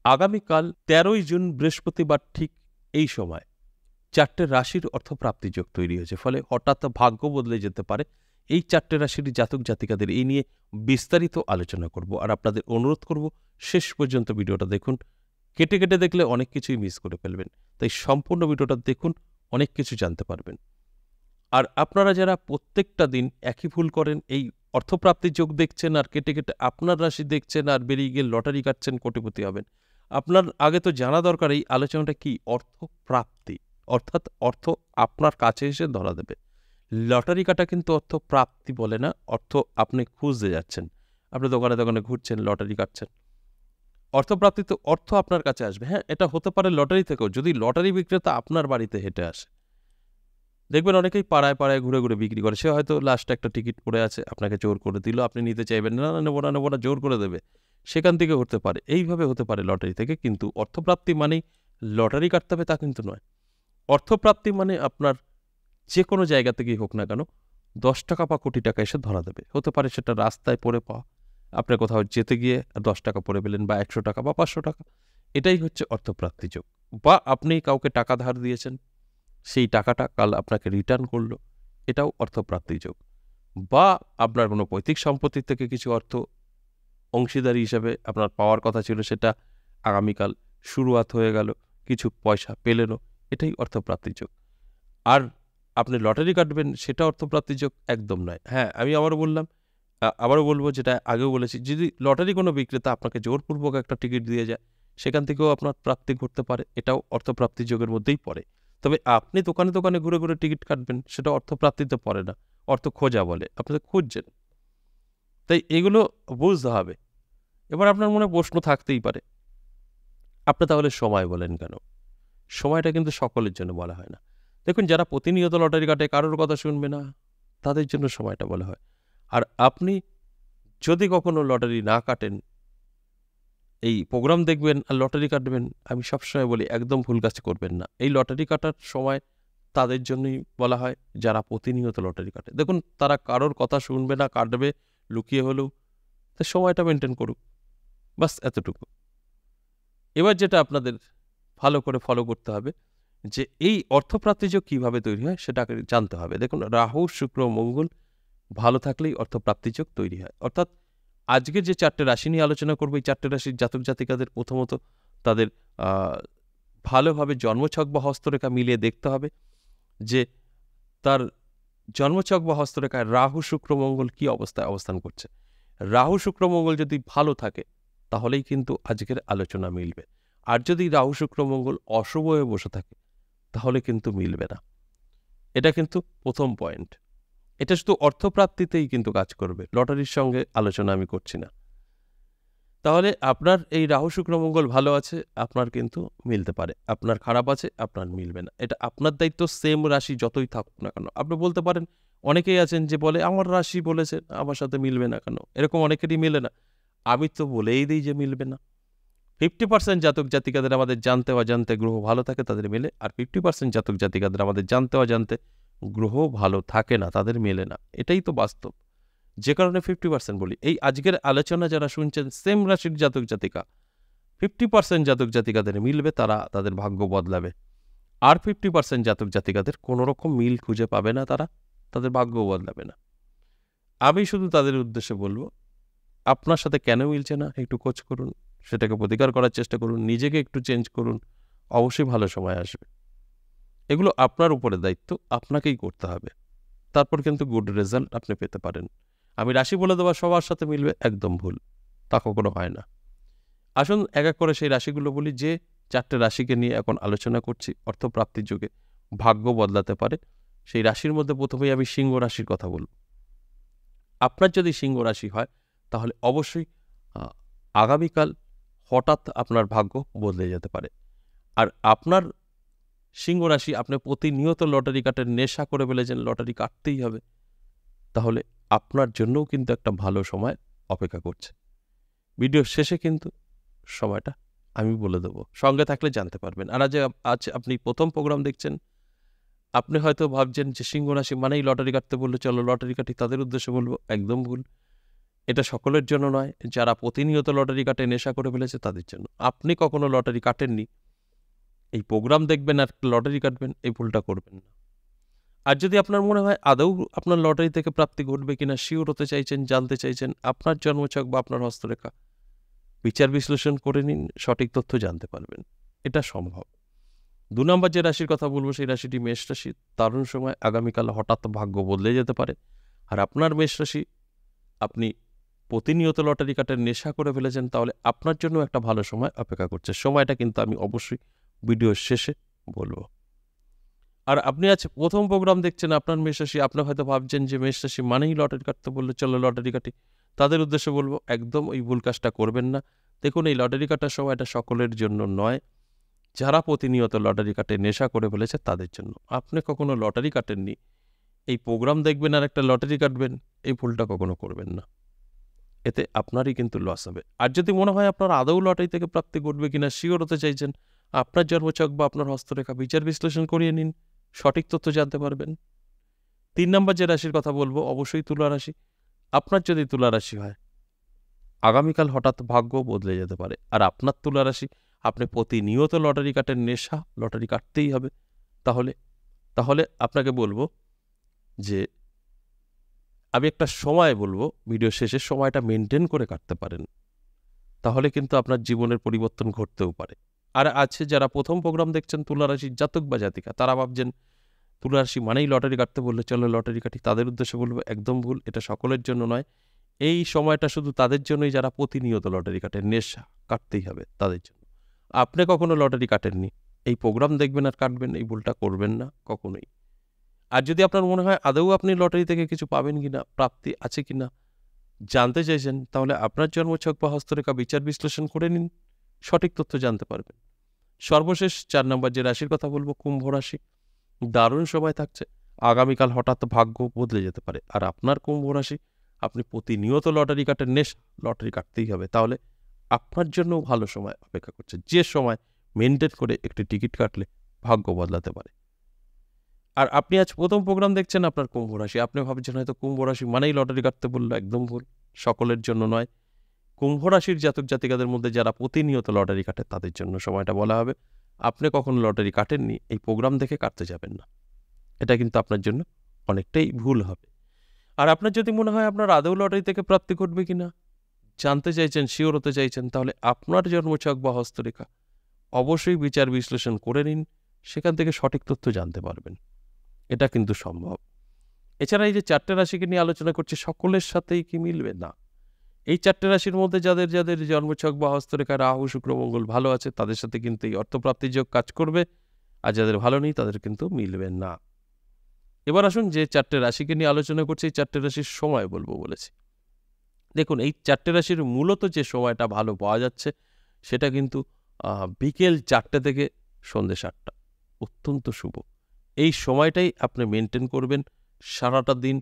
আগামীকাল ১৩ই জুন বৃহস্পতিবার ঠিক এই সময় ৪টে রাশির অর্থপ্রাপ্তি যোগ তৈরি হয়েছে, ফলে হঠাৎ ভাগ্য বদলে যেতে পারে। এই ৪টে রাশির জাতক জাতিকাদের এই নিয়ে বিস্তারিত আলোচনা করব, আর আপনাদের অনুরোধ করব শেষ পর্যন্ত ভিডিওটা দেখুন। কেটে কেটে দেখলে অনেক কিছুই মিস করে ফেলবেন, তাই সম্পূর্ণ ভিডিওটা দেখুন, অনেক কিছু জানতে পারবেন। আর আপনারা যারা প্রত্যেকটা দিন একই ভুল করেন, এই অর্থপ্রাপ্তির যোগ দেখছেন আর কেটে কেটে আপনার রাশি দেখছেন আর বেরিয়ে গিয়ে লটারি কাটছেন, কোটিপতি হবেন। আপনার আগে তো জানা দরকার এই আলোচনাটা কি অর্থপ্রাপ্তি, অর্থাৎ অর্থ আপনার কাছে এসে ধরা দেবে। লটারি কাটা কিন্তু অর্থ প্রাপ্তি বলে না, অর্থ আপনি খুঁজতে যাচ্ছেন, আপনি দোকানে দোকানে ঘুরছেন, লটারি কাটছেন। অর্থপ্রাপ্তি তো অর্থ আপনার কাছে আসবে। হ্যাঁ, এটা হতে পারে লটারি থেকেও, যদি লটারি বিক্রেতা আপনার বাড়িতে হেঁটে আসে। দেখবেন অনেকেই পাড়ায় পাড়ায় ঘুরে ঘুরে বিক্রি করে, সে হয়তো লাস্টে একটা টিকিট পড়ে আছে, আপনাকে জোর করে দিল, আপনি নিতে চাইবেন না, না নেবো না নেবো না, জোর করে দেবে, সেখান থেকে হতে পারে। এইভাবে হতে পারে লটারি থেকে, কিন্তু অর্থপ্রাপ্তি মানেই লটারি কাটতে হবে তা কিন্তু নয়। অর্থপ্রাপ্তি মানে আপনার যে কোনো জায়গা থেকেই হোক না কেন ১০ টাকা বা কোটি টাকা এসে ধরা দেবে। হতে পারে সেটা রাস্তায় পড়ে পাওয়া, আপনি কোথাও যেতে গিয়ে ১০ টাকা পড়ে পেলেন, বা ১০০ টাকা বা ৫০০ টাকা, এটাই হচ্ছে অর্থপ্রাপ্তি যোগ। বা আপনি কাউকে টাকা ধার দিয়েছেন, সেই টাকাটা কাল আপনাকে রিটার্ন করলো, এটাও অর্থপ্রাপ্তি যোগ। বা আপনার কোনো পৈতৃক সম্পত্তি থেকে কিছু অর্থ অংশীদারি হিসাবে আপনার পাওয়ার কথা ছিল, সেটা আগামীকাল শুরুয়াত হয়ে গেল, কিছু পয়সা পেলেনও, এটাই অর্থপ্রাপ্তি যোগ। আর আপনি লটারি কাটবেন সেটা অর্থপ্রাপ্তি যোগ একদম নয়। হ্যাঁ, আমি আবারও বলবো, যেটা আগেও বলেছি, যদি লটারি কোনো বিক্রেতা আপনাকে জোরপূর্বক একটা টিকিট দিয়ে যায়, সেখান থেকেও আপনার প্রাপ্তি ঘটতে পারে, এটাও অর্থপ্রাপ্তি যোগের মধ্যেই পড়ে। তবে আপনি দোকানে দোকানে ঘুরে ঘুরে টিকিট কাটবেন, সেটা অর্থপ্রাপ্তিতে পড়ে না, অর্থ খোঁজা বলে, আপনি তো খুঁজছেন। তাই এগুলো বুঝতে হবে। এবার আপনার মনে প্রশ্ন থাকতেই পারে, আপনি তাহলে সময় বলেন কেন? সময়টা কিন্তু সকলের জন্য বলা হয় না। দেখুন, যারা প্রতিনিয়ত লটারি কাটে, কারোর কথা শুনবে না, তাদের জন্য সময়টা বলা হয়। আর আপনি যদি কখনো লটারি না কাটেন, এই প্রোগ্রাম দেখবেন আর লটারি কাটবেন, আমি সবসময় বলি একদম ভুল কাজ করবেন না। এই লটারি কাটার সময় তাদের জন্যই বলা হয় যারা প্রতিনিয়ত লটারি কাটে। দেখুন, তারা কারোর কথা শুনবে না, কাটবে লুকিয়ে হলেও, তাই সময়টা মেনটেন করুক, বাস এতটুকু। এবার যেটা আপনাদের ভালো করে ফলো করতে হবে, যে এই অর্থপ্রাপ্তি যোগ কীভাবে তৈরি হয় সেটাকে জানতে হবে। দেখুন, রাহু, শুক্র, মঙ্গল ভালো থাকলেই অর্থপ্রাপ্তি যোগ তৈরি হয়। অর্থাৎ আজকে যে ৪টে রাশি নিয়ে আলোচনা করবো, এই ৪টে রাশির জাতক জাতিকাদের প্রথমত তাদের ভালোভাবে জন্মছক বা হস্তরেখা মিলিয়ে দেখতে হবে যে তার জন্মছক বা হস্তরেখায় রাহু, শুক্র, মঙ্গল কী অবস্থায় অবস্থান করছে। রাহু, শুক্র, মঙ্গল যদি ভালো থাকে তাহলেই কিন্তু আজকের আলোচনা মিলবে। আর যদি রাহু, শুক্র, মঙ্গল অশুভ হয়ে বসে থাকে তাহলে কিন্তু মিলবে না। এটা কিন্তু প্রথম পয়েন্ট। এটা শুধু অর্থপ্রাপ্তিতেই কিন্তু কাজ করবে, লটারির সঙ্গে আলোচনা আমি করছি না। তাহলে আপনার এই রাহু, শুক্র, মঙ্গল ভালো আছে, আপনার কিন্তু মিলতে পারে। আপনার খারাপ আছে, আপনার মিলবে না। এটা আপনার দায়িত্ব, সেম রাশি যতই থাকুক না কেন। আপনি বলতে পারেন, অনেকেই আছেন যে বলে আমার রাশি বলেছে আমার সাথে মিলবে না কেন, এরকম অনেকেরই মেলে না। আমি তো বলেই দিই যে মিলবে না। 50% জাতক জাতিকাদের আমাদের জানতে অজান্তে গ্রহ ভালো থাকে, তাদের মেলে। আর 50% জাতক জাতিকাদের আমাদের জানতে অজান্তে গ্রহ ভালো থাকে না, তাদের মেলে না। এটাই তো বাস্তব, যে কারণে 50% বলি। এই আজকের আলোচনা যারা শুনছেন সেম রাশির জাতক জাতিকা, 50% জাতক জাতিকাদের মিলবে, তারা তাদের ভাগ্য বদলাবে। আর 50% জাতক জাতিকাদের কোনো রকম মিল খুঁজে পাবে না, তারা তাদের ভাগ্য বদলাবে না। আমি শুধু তাদের উদ্দেশ্যে বলবো, আপনার সাথে কেন মিলছে না একটু খোঁজ করুন, সেটাকে প্রতিকার করার চেষ্টা করুন, নিজেকে একটু চেঞ্জ করুন, অবশ্যই ভালো সময় আসবে। এগুলো আপনার উপরে দায়িত্ব, আপনাকেই করতে হবে। তারপর কিন্তু গুড রেজাল্ট আপনি পেতে পারেন। আমি রাশি বলে দেওয়া সবার সাথে মিলবে, একদম ভুল, তা কখনো হয় না। আসুন এক এক করে সেই রাশিগুলো বলি, যে ৪টে রাশিকে নিয়ে এখন আলোচনা করছি অর্থপ্রাপ্তির যুগে ভাগ্য বদলাতে পারে। সেই রাশির মধ্যে প্রথমেই আমি সিংহ রাশির কথা বলব। আপনার যদি সিংহ রাশি হয় তাহলে অবশ্যই আগামীকাল হঠাৎ আপনার ভাগ্য বদলে যেতে পারে। আর আপনার সিংহ রাশি, আপনি প্রতিনিয়ত লটারি কাটের নেশা করে ফেলেছেন, লটারি কাটতেই হবে, তাহলে আপনার জন্যও কিন্তু একটা ভালো সময় অপেক্ষা করছে। ভিডিওর শেষে কিন্তু সময়টা আমি বলে দেবো, সঙ্গে থাকলে জানতে পারবেন। আর আজ আপনি প্রথম প্রোগ্রাম দেখছেন, আপনি হয়তো ভাবছেন যে সিংহ রাশি মানেই লটারি কাটতে বললে, চলো লটারি কাটি, তাদের উদ্দেশ্যে বলবো একদম ভুল। এটা সকলের জন্য নয়। যারা প্রতিনিয়ত লটারি কাটে নেশা করে ফেলেছে তাদের জন্য। আপনি কখনো লটারি কাটেননি, এই প্রোগ্রাম দেখবেন আর লটারি কাটবেন, এই ভুলটা করবেন না। আর যদি আপনার মনে হয় আদৌ আপনার লটারি থেকে প্রাপ্তি ঘটবে কিনা শিওর হতে চাইছেন, জানতে চাইছেন, আপনার জন্মছক বা আপনার হস্তরেখা বিচার বিশ্লেষণ করে নিন, সঠিক তথ্য জানতে পারবেন। এটা সম্ভব। 2 নম্বর যে রাশির কথা বলবো সেই রাশিটি মেষ রাশি। দারুণ সময়, আগামীকাল হঠাৎ ভাগ্য বদলে যেতে পারে। আর আপনার মেষ রাশি, আপনি প্রতিনিয়ত লটারি কাটার নেশা করে ফেলেছেন, তাহলে আপনার জন্য একটা ভালো সময় অপেক্ষা করছে। সময়টা কিন্তু আমি অবশ্যই ভিডিওর শেষে বলবো। আর আপনি আজ প্রথম প্রোগ্রাম দেখছেন, আপনার মেষ রাশি, আপনি হয়তো ভাবছেন যে মেষ রাশি মানেই লটারি কাটতে বললে চলো লটারি কাটি। তাদের উদ্দেশ্যে বলবো একদম ওই ভুল কাজটা করবেন না। দেখুন, এই লটারি কাটার সময়টা সকলের জন্য নয়। যারা প্রতিনিয়ত লটারি কাটে নেশা করে ফেলেছে তাদের জন্য। আপনি কখনো লটারি কাটেননি, এই প্রোগ্রাম দেখবেন আর একটা লটারি কাটবেন, এই ভুলটা কখনো করবেন না। এতে আপনারই কিন্তু লস হবে। আর যদি মনে হয় আপনার আদৌ লটারি থেকে প্রাপ্তি ঘটবে কিনা শিওর হতে চাইছেন, আপনার জন্মছক বা আপনার হস্তরেখা বিচার বিশ্লেষণ করিয়ে নিন, সঠিক তথ্য জানতে পারবেন। 3 নম্বর যে রাশির কথা বলবো অবশ্যই তুলা রাশি। আপনার যদি তুলা রাশি হয়, আগামীকাল হঠাৎ ভাগ্য বদলে যেতে পারে। আর আপনার তুলা রাশি, আপনি প্রতিনিয়ত লটারি কাটেন নেশা, লটারি কাটতেই হবে। তাহলে আপনাকে বলবো যে আমি একটা সময় বলবো, ভিডিও শেষের সময়টা মেনটেন করে কাটতে পারেন, তাহলে কিন্তু আপনার জীবনের পরিবর্তন ঘটতেও পারে। আর আছে যারা প্রথম প্রোগ্রাম দেখছেন তুলা রাশির জাতক বা জাতিকা, তারা ভাবছেন তুলা রাশি মানেই লটারি কাটতে বললে চলো লটারি কাটি। তাদের উদ্দেশ্যে বলবো একদম ভুল, এটা সকলের জন্য নয়। এই সময়টা শুধু তাদের জন্যই যারা প্রতিনিয়ত লটারি কাটে, নেশা কাটতেই হবে তাদের জন্য। আপনি কখনো লটারি কাটেননি, এই প্রোগ্রাম দেখবেন আর কাটবেন, এই ভুলটা করবেন না কখনোই। আর যদি আপনার মনে হয় আদৌ আপনি লটারি থেকে কিছু পাবেন কিনা, প্রাপ্তি আছে কিনা জানতে চাইছেন, তাহলে আপনার জন্মছক বা হস্তরেখা বিচার বিশ্লেষণ করে নিন, সঠিক তথ্য জানতে পারবেন। সর্বশেষ 4 নম্বর যে রাশির কথা বলবো কুম্ভ রাশি। দারুণ সময় থাকছে, আগামীকাল হঠাৎ ভাগ্য বদলে যেতে পারে। আর আপনার কুম্ভ রাশি, আপনি প্রতিনিয়ত লটারি কাটেন নেশা, লটারি কাটতেই হবে, তাহলে আপনার জন্য ভালো সময় অপেক্ষা করছে, যে সময় মেনটেন করে একটি টিকিট কাটলে ভাগ্য বদলাতে পারে। আর আপনি আজ প্রথম প্রোগ্রাম দেখছেন, আপনার কুম্ভ রাশি, আপনি ভাবছেন হয়তো কুম্ভ রাশি মানেই লটারি কাটতে বললো, একদম ভুল, সকলের জন্য নয়। কুম্ভ রাশির জাতক জাতিকাদের মধ্যে যারা প্রতিনিয়ত লটারি কাটে তাদের জন্য সময়টা বলা হবে। আপনি কখনো লটারি কাটেননি, এই প্রোগ্রাম দেখে কাটতে যাবেন না, এটা কিন্তু আপনার জন্য অনেকটাই ভুল হবে। আর আপনার যদি মনে হয় আপনার আদৌ লটারি থেকে প্রাপ্তি ঘটবে কিনা জানতে চাইছেন, শিওর হতে চাইছেন, তাহলে আপনার জন্মছক বা হস্তরেখা অবশ্যই বিচার বিশ্লেষণ করে নিন, সেখান থেকে সঠিক তথ্য জানতে পারবেন। এটা কিন্তু সম্ভব। এছাড়া এই যে 4টে রাশিকে নিয়ে আলোচনা করছি, সকলের সাথেই কি মিলবে না। এই 4টে রাশির মধ্যে যাদের যাদের জন্মছক বা হস্তরেখা রাহু শুক্র মঙ্গল ভালো আছে, তাদের সাথে কিন্তু এই অর্থপ্রাপ্তির যোগ কাজ করবে। আর যাদের ভালো নেই তাদের কিন্তু মিলবে না। এবার আসুন, যে 4টে রাশিকে নিয়ে আলোচনা করছি, এই 4টে রাশির সময় বলবো বলেছি। দেখুন, এই 4টে রাশির মূলত যে সময়টা ভালো পাওয়া যাচ্ছে সেটা কিন্তু বিকেল 4টে থেকে সন্ধ্যে 7টা, অত্যন্ত শুভ। এই সময়টাই আপনি মেনটেন করবেন, সারাটা দিন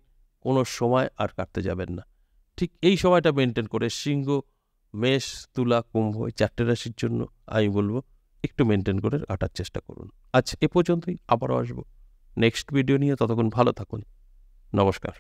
কোনো সময় আর কাটতে যাবেন না। ঠিক এই সময়টা মেনটেন করে সিংহ, মেষ, তুলা, কুম্ভ, এই 4টে রাশির জন্য আমি বলবো একটু মেনটেন করে কাটার চেষ্টা করুন। আজ এ পর্যন্তই, আবারও আসবো নেক্সট ভিডিও নিয়ে। ততক্ষণ ভালো থাকুন, নমস্কার।